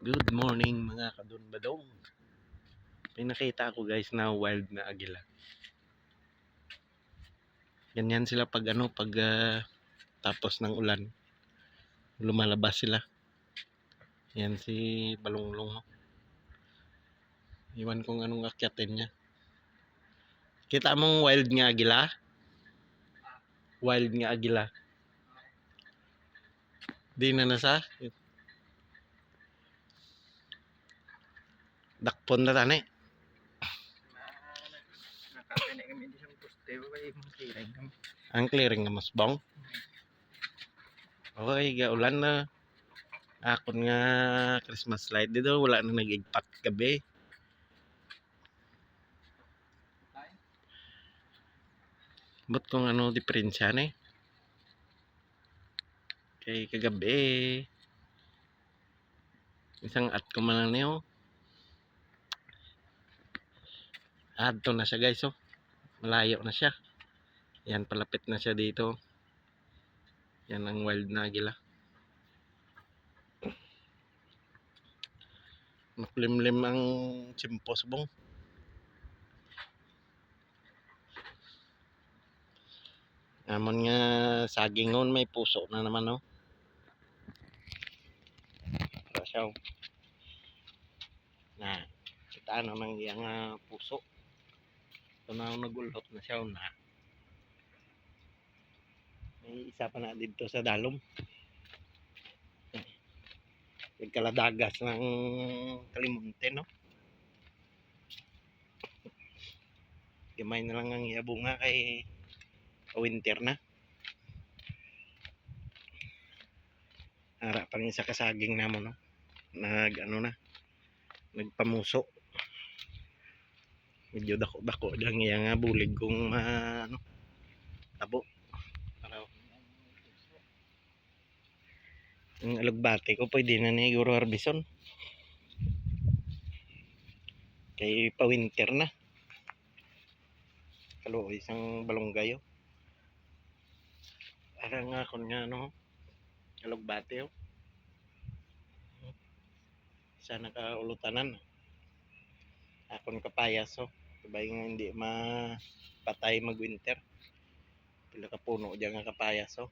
Good morning mga kadun-badong. May nakita ako guys na wild na agila. Ganyan sila pag tapos ng ulan. Lumalabas sila. Yan si Balonglong. Iwan kong anong akyatin niya. Kita mong wild nga agila? Wild nga agila. Di na nasa? Dakpon na tani. Ang clearing nga mas bong. Okay, gaulan na. Akon nga Christmas light dito. Wala na nag-igpat gabi. But kung ano diferensya ni. Kay kagabi. Isang at ko man niyo. Adto na siya guys, oh. Malayo na siya. Yan, palapit na siya dito. Yan ang wild na agila. Maklimlim ang chimpos bong. Amon nga sagingon may puso na naman, oh. Para siya, oh. Na, kita naman yung puso. Ito na nagulot na siya, oh, na. May isa pa na dito sa dalom. Nagkaladagas ng kalimunte, no? Gamay na lang ang iabunga kay winter na. Ara pa rin sa kasaging namon, no? Nagpamuso. Medyo dako-dako lang yung bulig kong tabo. Ang alugbate ko pwede na ni Guro Harbison. Kay pa-winter na. Kalo isang balonggayo. Ara nga kon nga alugbate, oh. Sa nakaulutanan. Akon kapayas, oh. Sabay nga hindi mapatay mag-winter. Pila ka puno diyan nga kapayas, oh.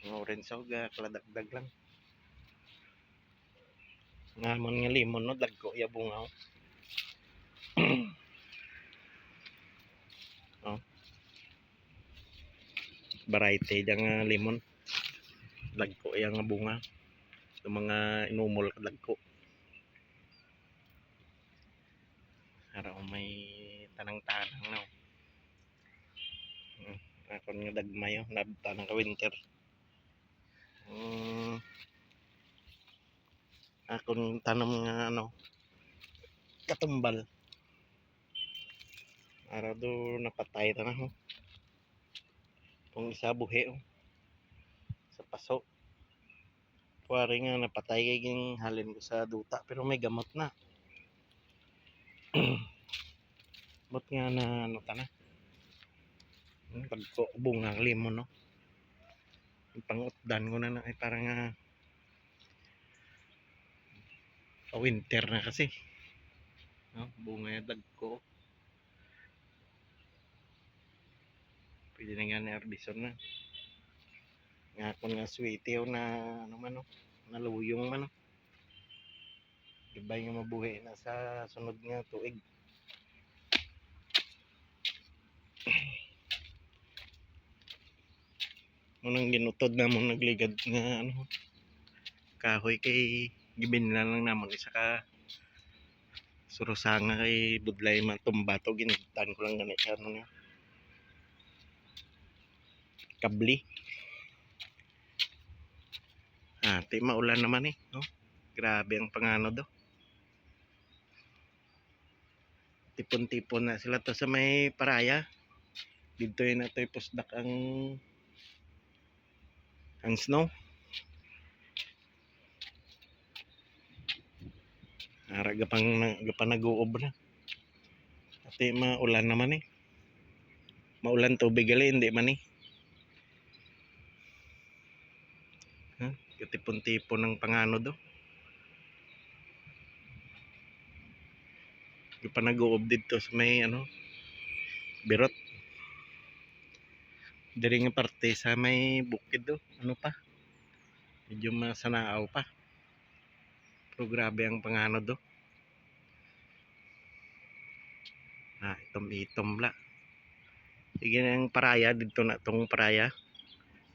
Mga orange, oh, kaladagdag lang. Ngamon nga limon, no, dagko ya bunga, oh. Oh. Variety diyan nga limon. Dagko ya nga bunga. Yung mga inumol ka dagko. Ara may tanang-tanang na, oh. Akon nga dagmay, oh, tanang ka winter. Akon tanom nga katumbal. Ara do napatay ta na, oh. Kung isa buhi, oh. Sa paso. Kuwari nga napatay kay ging halin ko sa duta pero may gamot na. Bot nga na ta na. Pagko bunga ng limon, no. Pangutdan ko na ay parang winter na kasi, no? Bunga yung dagko. Pwede na nga na Harbison na. Nga kung nga sweetie, na man, no? Naluyong man, no? Ibay nga mabuhi na sa sunod nga tuig. Munang ginutod na mong nagligad nga kahoy kay gibinla lang namon isa ka surusanga kay budlay matumba to, ginigtan ko lang ganit siya kabli. Ati maulan naman, no? Grabe ang pangano do. Tipon-tipon na sila to sa may paraya. Dito yun na to pusdak ang snow. Ara gapang nag-uuob na. Ati maulan naman, maulan tubig gali hindi man, Katipon-tipon ng pangano do. Yung pa nag-uob dito sa may birot. Diri nga parte sa may bukid do. Ano pa? Medyo masanaaw pa. Pero grabe ang pangano do. Itom-itom la. Sige na ang paraya dito na tong paraya.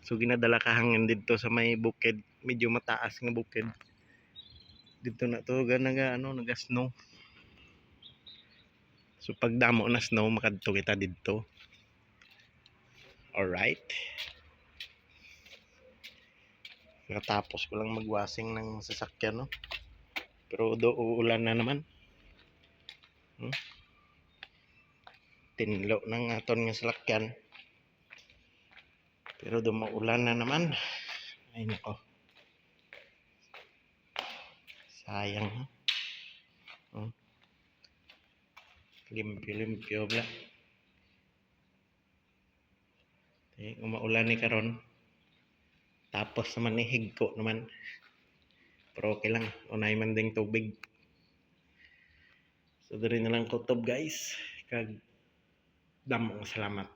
So ginadala ka hangin dito sa may bukid, medyo mataas nga bukid. Dito na to naga snow. So pag damo na snow makadto kita dito. Alright. Natapos ko lang magwasing ng sasakyan, no. Pero uulan na naman. Tinlo ng aton nga sasakyan. Pero dumaulan na naman. Ay nako. Sayang, ha. Limpyo-limpyo bla. Umaulan ni karon. Tapos naman ni higko naman. Pero okay lang. Unay man ding tubig. So diri na lang kutob guys. Kag damong salamat.